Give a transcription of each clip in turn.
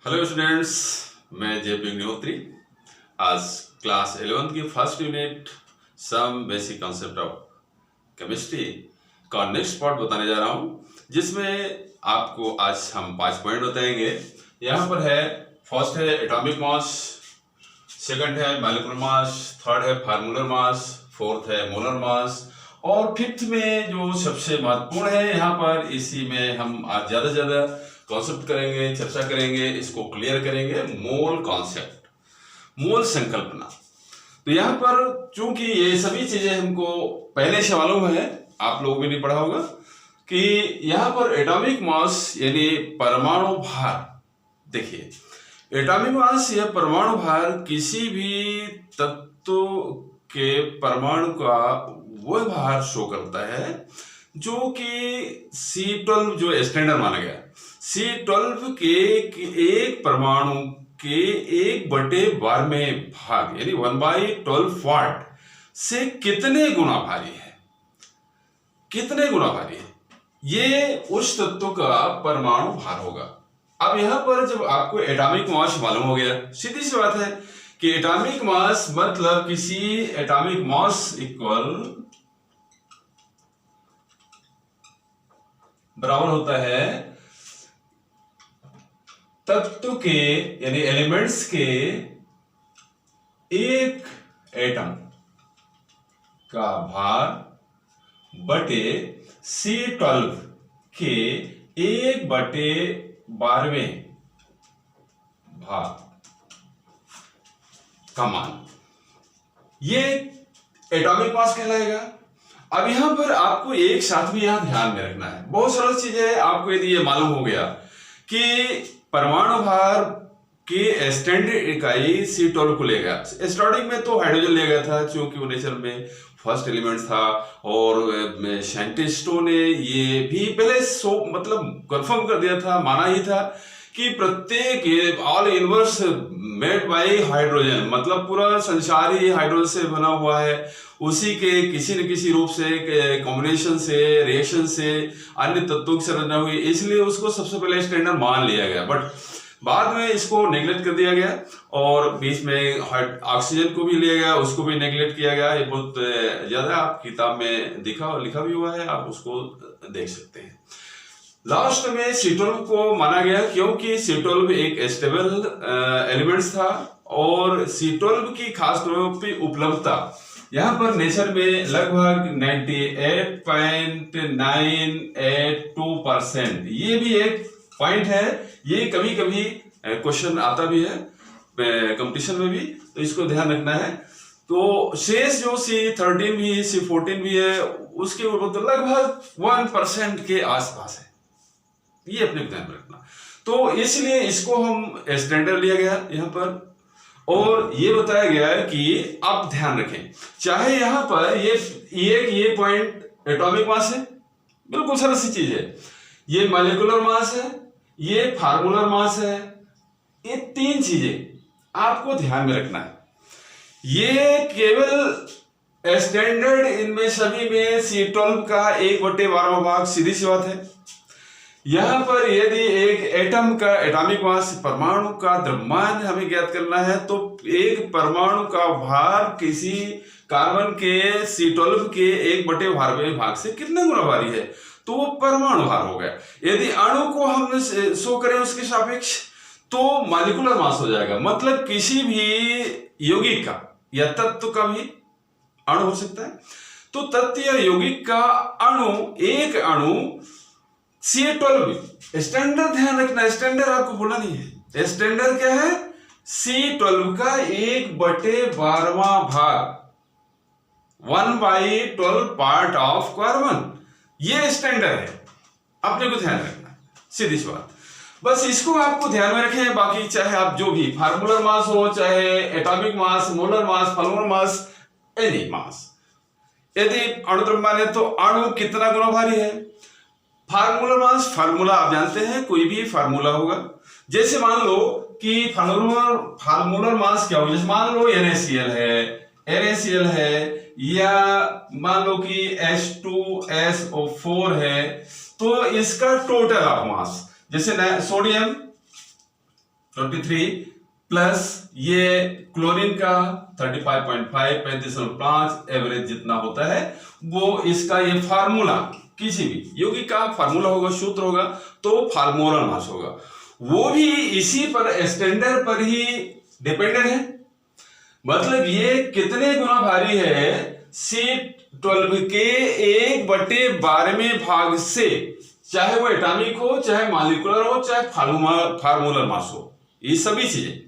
Hello students, मैं जेपी अग्निहोत्री। आज class 11 की first unit some basic concept of chemistry का नेक्स्ट पार्ट बताने जा रहा हूँ, जिसमें आपको आज हम 5 पॉइंट बताएंगे। यहाँ पर है, फर्स्ट है एटॉमिक मास, सेकंड है मॉलिक्यूलर मास, थर्ड है फार्मूलर मास, फोर्थ है मोलर मास और फिफ्थ में जो सबसे महत्वपूर्ण है यहाँ पर, इसी में हम आज ज्यादा से ज्यादा कॉन्सेप्ट करेंगे, चर्चा करेंगे, इसको क्लियर करेंगे। मोल कॉन्सेप्ट, मोल संकल्पना। तो यहाँ पर चूंकि ये सभी चीजें हमको पहले से मालूम है, आप लोगों ने भी पढ़ा होगा कि यहाँ पर एटॉमिक मास यानी परमाणु भार। देखिए, एटॉमिक मास या परमाणु भार किसी भी तत्व के परमाणु का वह भार शो करता है जो कि C12 जो स्टैंडर्ड माना गया, C12 के एक परमाणु के 1/12 भाग यानी 1/12 वाट से कितने गुना भारी है, कितने गुना भारी है, ये उस तत्व का परमाणु भार होगा। अब यहां पर जब आपको एटॉमिक मास मालूम हो गया, सीधी सी बात है कि एटॉमिक मास मतलब किसी एटॉमिक मास इक्वल बराबर होता है तत्व के यानी एलिमेंट्स के एक एटम का भार बटे C12 के 1/12 भाग का मान, ये एटॉमिक मास कहलाएगा। अब यहां पर आपको एक साथ में यहां ध्यान में रखना है, बहुत सरल चीज है। आपको यदि ये मालूम हो गया कि परमाणु भार के स्टैंडर्ड इकाई C12 को लेगा, स्टार्टिंग में तो हाइड्रोजन ले गया था क्योंकि वो नेचर में फर्स्ट एलिमेंट था, और साइंटिस्टों ने ये भी पहले मतलब कंफर्म कर दिया था, माना ही था कि प्रत्येक all universe made by hydrogen, मतलब पूरा संसार ही हाइड्रोजन से बना हुआ है। उसी के किसी न किसी रूप से, कॉम्बिनेशन से, रिएक्शन से अन्य तत्वों की संरचना हुई, इसलिए उसको सबसे पहले स्टैंडर्ड मान लिया गया। बट बाद में इसको नेग्लेक्ट कर दिया गया और बीच में ऑक्सीजन को भी लिया गया, उसको भी नेग्लेक्ट किया गया। ये बहुत ज्यादा आप किताब में लिखा भी हुआ है, आप उसको देख सकते हैं। लास्ट में C12 को माना गया क्योंकि C12 एक स्टेबल एलिमेंट्स था और C12 की खास तौर पे उपलब्धता यहाँ पर नेचर में लगभग 98.982%, ये भी एक पॉइंट है। ये कभी कभी क्वेश्चन आता भी है कंपटीशन में भी, तो इसको ध्यान रखना है। तो शेष जो C13 भी, C14 भी है, उसके लगभग 1% के आसपास है, ये अपने ध्यान में रखना। तो इसलिए इसको हम स्टैंडर्ड लिया गया यहाँ पर, और ये बताया गया है कि आप ध्यान रखें, चाहे यहाँ पर ये पॉइंट एटॉमिक मास है, बिल्कुल सरल सी चीज है, ये मॉलिक्यूलर मास है, ये फार्मूलर मास है, ये तीन चीजें आपको ध्यान में रखना है। ये केवल स्टैंडर्ड इनमें सभी में C12 का 1/12 भाग, सीधी सी बात है। यहां पर यदि एक एटम का एटॉमिक मास, परमाणु का द्रव्यमान हमें ज्ञात करना है, तो एक परमाणु का भार किसी कार्बन के C12 के 1/12 भाग से कितने गुना भारी है, तो वो परमाणु भार हो गया। यदि अणु को हम शो करें उसके सापेक्ष, तो मॉलिक्यूलर मास हो जाएगा। मतलब किसी भी यौगिक का या तत्व का भी अणु हो सकता है, तो तत्व या यौगिक का एक अणु C12, स्टैंडर्ड ध्यान रखना, स्टैंडर्ड आपको बोला नहीं है, स्टैंडर्ड क्या है, C12 का 1/12 भाग, 1/12 पार्ट ऑफ कार्बन, ये स्टैंडर्ड है, अपने को ध्यान रखना, सीधी सी बात। बस इसको आपको ध्यान में रखें। बाकी चाहे आप जो भी फार्मूलर मास हो, चाहे एटॉमिक मास, मोलर मास, फार्मूलर मास, एनी मास, यदि अणु द्रव्यमान है तो अणु कितना गुना भारी है। फार्मूलर मास, फार्मूला आप जानते हैं, कोई भी फार्मूला होगा। जैसे मान लो कि फार्मूलर मास क्या होगा, जैसे मान लो NaCl है, या मान लो कि H2SO4 है, तो इसका टोटल ऑफ मास, जैसे सोडियम 23 प्लस ये क्लोरीन का 35.5 35.5 एवरेज जितना होता है वो इसका ये फार्मूला किसी भी यौगिक का फार्मूला होगा, सूत्र होगा, तो फार्मूलर मास होगा, वो भी इसी पर स्टैंडर्ड पर ही डिपेंडेंट है। मतलब ये कितने गुना भारी है C12 के 1/12वें भाग से, चाहे वो एटॉमिक हो, चाहे मॉलिक्यूलर हो, चाहे फार्मूलर मास हो, ये सभी चीजें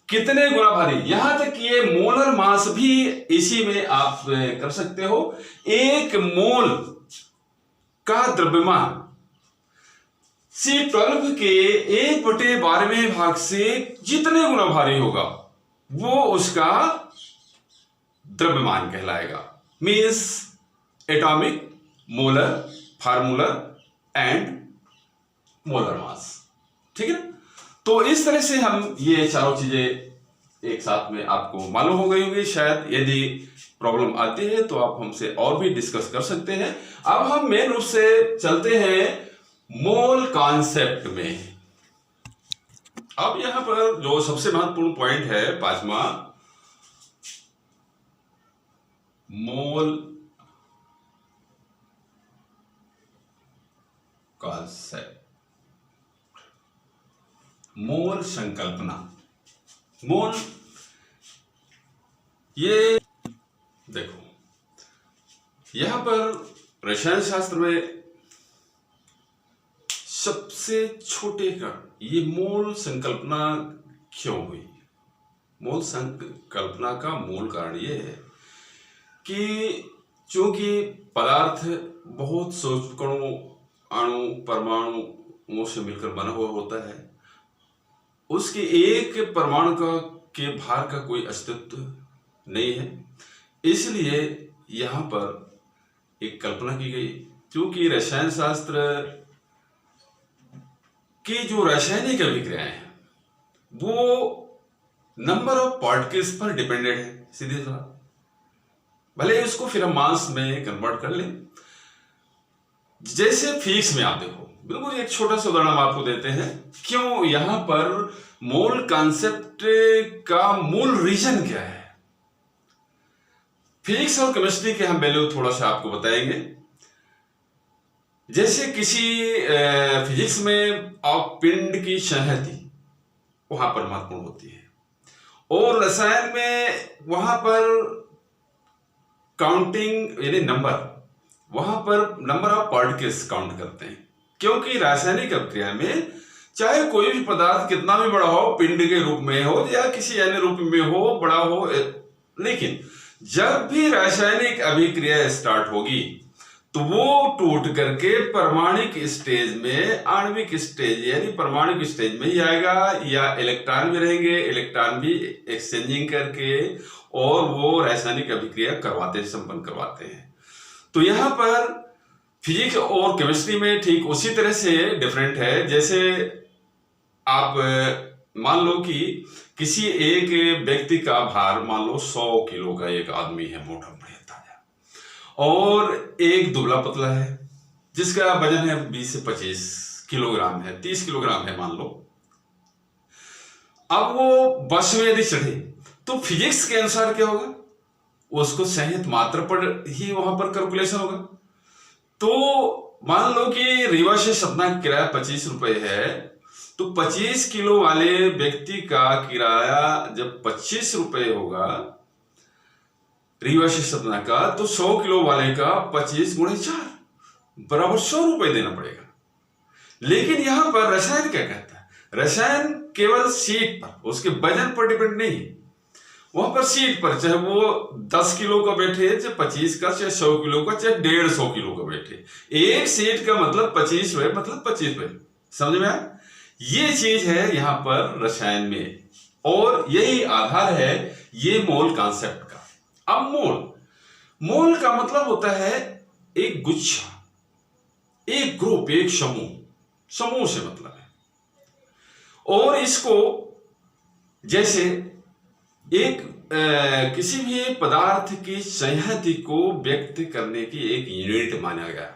कितने गुना भारी। यहां तक कि ये मोलर मास भी इसी में आप कर सकते हो। एक मोल का द्रव्यमान C12 के 1/12वें भाग से जितने गुना भारी होगा वो उसका द्रव्यमान कहलाएगा। Means atomic, molar, formula and molar mass. ठीक है, तो इस तरह से हम ये चारों चीजें एक साथ में आपको मालूम हो गई होंगी शायद। यदि प्रॉब्लम आती है तो आप हमसे और भी डिस्कस कर सकते हैं। अब हम मेन रूप से चलते हैं मोल कॉन्सेप्ट में। अब यहां पर जो सबसे महत्वपूर्ण पॉइंट है 5वां, मोल कॉन्सेप्ट, मोल संकल्पना। मोल, ये देखो यहां पर रसायन शास्त्र में सबसे छोटे का ये मोल संकल्पना क्यों हुई। मोल संकल्पना का मूल कारण ये है कि चूंकि पदार्थ बहुत सूक्ष्म अणु परमाणुओं से मिलकर बना हुआ होता है, उसके एक परमाणु का के भार का कोई अस्तित्व नहीं है, इसलिए यहां पर एक कल्पना की गई। क्योंकि रसायन शास्त्र की जो रासायनिक अभिक्रियाएं हैं वो नंबर ऑफ पार्टिकल्स पर डिपेंडेंट है, सीधी सी बात। भले उसको फिर हम मास में कन्वर्ट कर लें। जैसे फिजिक्स में आप देखो, बिल्कुल एक छोटा सा उदाहरण हम आपको देते हैं क्यों यहां पर मोल कॉन्सेप्ट का मूल रीजन क्या है। फिजिक्स और केमिस्ट्री के हम वैल्यू थोड़ा सा आपको बताएंगे। जैसे किसी फिजिक्स में आप पिंड की संहति वहां पर महत्वपूर्ण होती है, और रसायन में वहां पर काउंटिंग यानी नंबर, वहां पर नंबर ऑफ पार्टिकल्स काउंट करते हैं। क्योंकि रासायनिक अभिक्रिया में चाहे कोई भी पदार्थ कितना भी बड़ा हो, पिंड के रूप में हो या किसी अन्य रूप में हो, बड़ा हो, लेकिन जब भी रासायनिक अभिक्रिया स्टार्ट होगी तो वो टूट करके परमाणुक स्टेज में, आणविक स्टेज यानी परमाणुक स्टेज में ही आएगा, या इलेक्ट्रॉन भी रहेंगे, इलेक्ट्रॉन भी एक्सचेंजिंग करके और वो रासायनिक अभिक्रिया संपन्न करवाते हैं। तो यहां पर फिजिक्स और केमिस्ट्री में ठीक उसी तरह से डिफरेंट है। जैसे आप मान लो कि किसी एक व्यक्ति का भार मान लो 100 किलो का एक आदमी है, मोटा बढ़िया ताजा, और एक दुबला पतला है जिसका वजन है 20 से 25 किलोग्राम है, 30 किलोग्राम है मान लो। अब वो बस में यदि चढ़े तो फिजिक्स के अनुसार क्या होगा, उसको संहित मात्रा पर ही वहां पर कैलकुलेशन होगा। तो मान लो कि रीवा से सतना किराया 25 रुपए है, तो 25 किलो वाले व्यक्ति का किराया जब 25 रुपए होगा रीवा से सतना का, तो 100 किलो वाले का 25 गुणे 4 बराबर 100 रुपए देना पड़ेगा। लेकिन यहां पर रसायन क्या कहता है, रसायन केवल सीट पर, उसके वजन पर डिपेंड नहीं है। वहां पर सीट पर चाहे वो 10 किलो का बैठे, चाहे 25 का, चाहे 100 किलो का, चाहे 150 किलो का बैठे, एक सीट का मतलब 25 रुपए, मतलब 25 रुपए। समझ में आया? ये चीज है यहां पर रसायन में, और यही आधार है ये मोल कॉन्सेप्ट का। अब मोल का मतलब होता है एक गुच्छा, एक ग्रुप, एक समूह से मतलब है। और इसको जैसे एक किसी भी पदार्थ की संहति को व्यक्त करने की एक यूनिट माना गया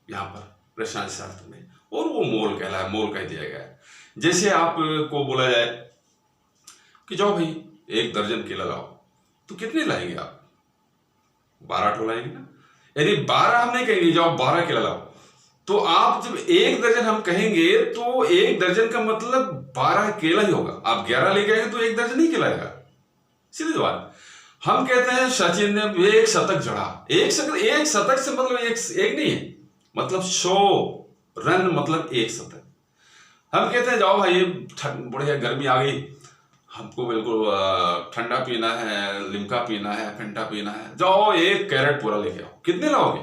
यहां पर रसायन शास्त्र में, और वो मोल कहलाया, मोल कह दिया गया। जैसे आपको बोला जाए कि जाओ भाई 1 दर्जन केला लाओ, तो कितने लाएंगे आप? 12 ठो लाएंगे ना। यदि 12 हम नहीं कहेंगे जाओ 12 केला लाओ, तो आप जब 1 दर्जन हम कहेंगे तो 1 दर्जन का मतलब 12 केला ही होगा। आप 11 लेके आएंगे तो 1 दर्जन नहीं केलाएगा, सीधी बात। हम कहते हैं सचिन ने 1 शतक जड़ा, 1 शतक से मतलब एक नहीं है, मतलब 100 रन मतलब 1 शतक। हम कहते हैं जाओ भाई बढ़िया गर्मी आ गई, हमको बिल्कुल ठंडा पीना है, लिम्का पीना है, फेंटा पीना है, जाओ 1 कैरेट पूरा लेके आओ। कितने लाओगे?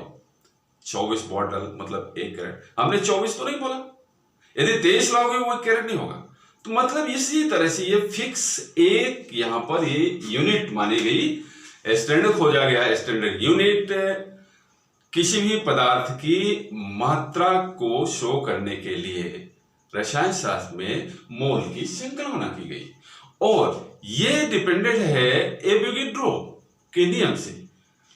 24 बॉटल मतलब 1 कैरेट। हमने 24 तो नहीं बोला। यदि 23 लाओगे वो 1 कैरेट नहीं होगा। तो मतलब इसी तरह से ये फिक्स एक यहां पर ये यूनिट मानी गई, स्टैंडर्ड खोजा गया। स्टैंडर्ड यूनिट किसी भी पदार्थ की मात्रा को शो करने के लिए रसायन शास्त्र में मोल की संकल्पना की गई, और ये डिपेंडेंट है एवोगैड्रो के नियम से।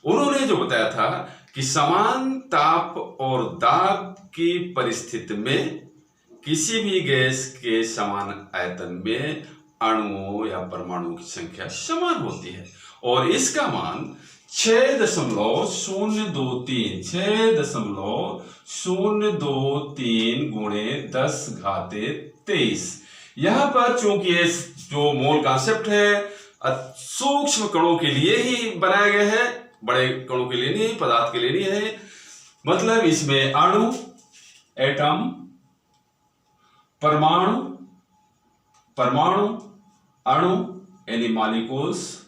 उन्होंने जो बताया था कि समान ताप और दाब की परिस्थिति में किसी भी गैस के समान आयतन में अणुओं या परमाणुओं की संख्या समान होती है, और इसका मान 6.023 गुणे 10⁻23। यहां पर चूंकि ये जो मोल कॉन्सेप्ट है सूक्ष्म कणों के लिए ही बनाया गया है, बड़े कणों के लिए नहीं, पदार्थ के लिए नहीं है। मतलब इसमें अणु, एटम, परमाणु, अणु यानी मॉलिक्यूल्स,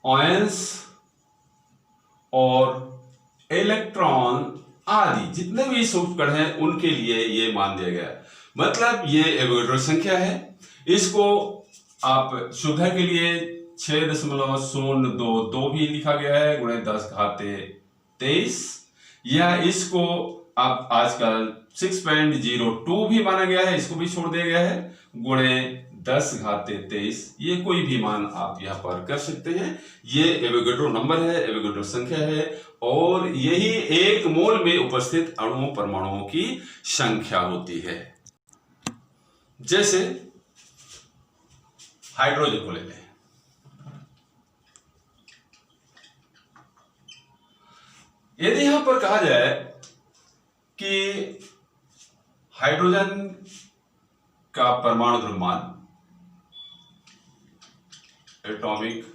आयंस और इलेक्ट्रॉन आदि जितने भी सूक्ष्म कण हैं उनके लिए ये मान दिया गया है। मतलब ये एवोगैड्रो संख्या है। इसको आप सुविधा के लिए 6.022 भी लिखा गया है गुणे 10⁻23, या इसको आप आजकल 6.02 भी माना गया है, इसको भी छोड़ दिया गया है गुणे 10⁻23। ये कोई भी मान आप यहां पर कर सकते हैं। ये एवोगैड्रो नंबर है, एवोगैड्रो संख्या है, और यही 1 मोल में उपस्थित अणुओं परमाणुओं की संख्या होती है। जैसे हाइड्रोजन को ले लें। यदि यहां पर कहा जाए कि हाइड्रोजन का परमाणु द्रव्यमान, एटॉमिक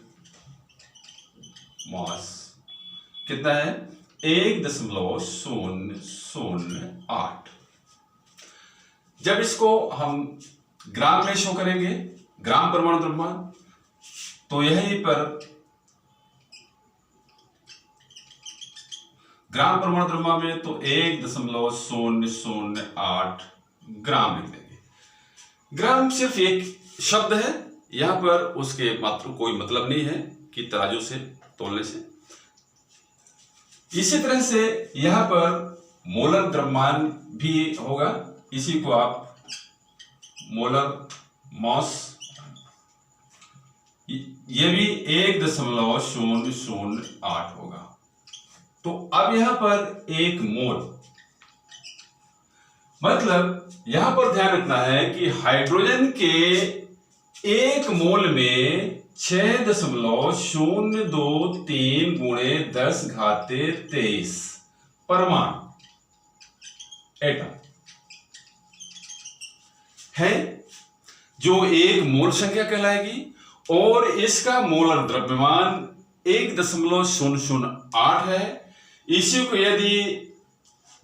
मास कितना है? 1.008। जब इसको हम ग्राम में शो करेंगे, ग्राम परमाणु द्रव्यमान, तो यहीं पर ग्राम परमाणु द्रव्यमान में तो 1.008 ग्राम लिख देंगे। ग्राम सिर्फ एक शब्द है, यहां पर उसके मात्र कोई मतलब नहीं है कि तराजू से तोलने से। इसी तरह से यहां पर मोलर द्रव्यमान भी होगा, इसी को आप मोलर मास, ये भी 1.008 होगा। तो अब यहां पर 1 मोल, मतलब यहां पर ध्यान रखना है कि हाइड्रोजन के 1 मोल में 6.023 गुणे 10⁻23 परमाणु, एटम है, जो 1 मोल संख्या कहलाएगी, और इसका मोलर द्रव्यमान 1.008 है। इसी को यदि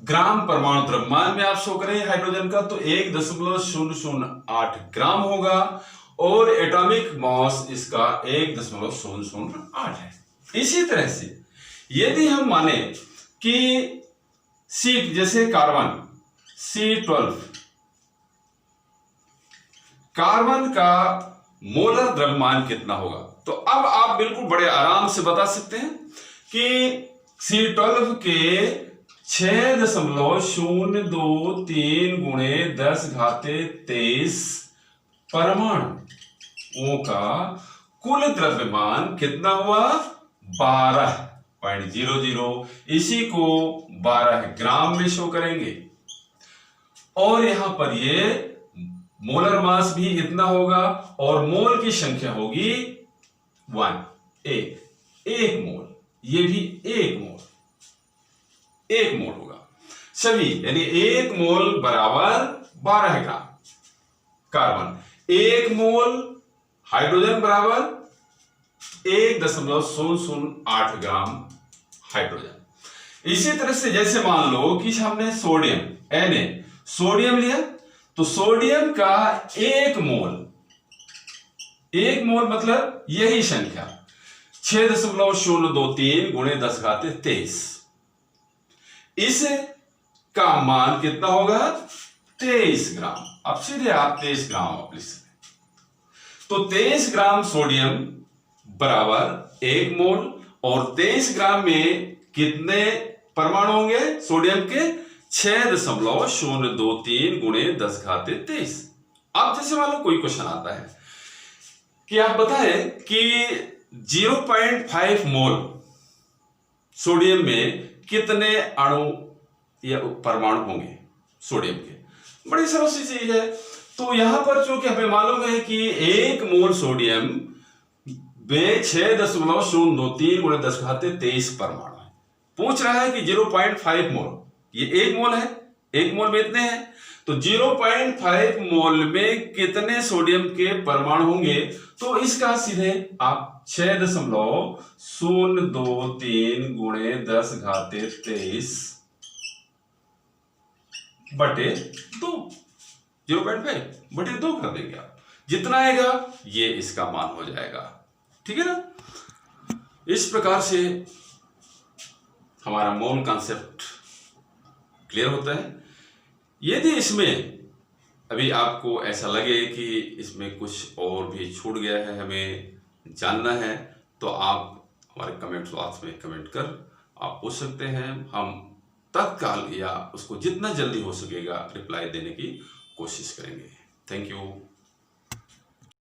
ग्राम परमाणु द्रव्यमान में आप शो करें हाइड्रोजन का, तो 1.008 ग्राम होगा, और एटॉमिक मास इसका 1.008 है। इसी तरह से यदि हम माने कि सी, जैसे कार्बन C12, कार्बन का मोलर द्रव्यमान कितना होगा, तो अब आप बिल्कुल बड़े आराम से बता सकते हैं कि C12 के 6.023 गुणे 10⁻23 परमाणुओं का कुल द्रव्यमान कितना हुआ? 12.00। इसी को 12 ग्राम में शो करेंगे। और यहां पर ये मोलर मास भी इतना होगा और मोल की संख्या होगी 1, एक मोल, ये भी एक मोल होगा सभी, यानी 1 मोल बराबर 12 ग्राम कार्बन, 1 मोल हाइड्रोजन बराबर 1.008 ग्राम हाइड्रोजन। इसी तरह से जैसे मान लो कि हमने सोडियम सोडियम लिया, तो सोडियम का 1 मोल मतलब यही संख्या 6.023 गुणे 10⁻23। इस का मान कितना होगा 23 ग्राम। अब सीधे आप 23 ग्राम आप लिख सकते, तो 23 ग्राम सोडियम बराबर 1 मोल, और 23 ग्राम में कितने परमाणु होंगे सोडियम के 6.023 गुणे 10⁻23। अब जैसे मान लो कोई क्वेश्चन आता है कि आप बताएं कि 0.5 मोल सोडियम में कितने अणु या परमाणु होंगे सोडियम के। बड़ी सरल सी चीज है। तो यहां पर चूंकि हमें मालूम है कि 1 मोल सोडियम में 6.023 गुणे 10⁻23 परमाणु है। पूछ रहा है कि 0.5 मोल, ये 1 मोल है, 1 मोल में इतने हैं, तो 0.5 मोल में कितने सोडियम के परमाणु होंगे। तो इसका सीधे आप 6.023 गुणे 10⁻23 बटे 2, 0.5 बटे 2 कर देंगे आप, जितना आएगा ये इसका मान हो जाएगा। ठीक है ना। इस प्रकार से हमारा मोल कॉन्सेप्ट क्लियर होता है। यदि इसमें अभी आपको ऐसा लगे कि इसमें कुछ और भी छूट गया है, हमें जानना है, तो आप हमारे कमेंट बॉक्स में कमेंट कर आप पूछ सकते हैं। हम तत्काल या उसको जितना जल्दी हो सकेगा रिप्लाई देने की कोशिश करेंगे। Thank you.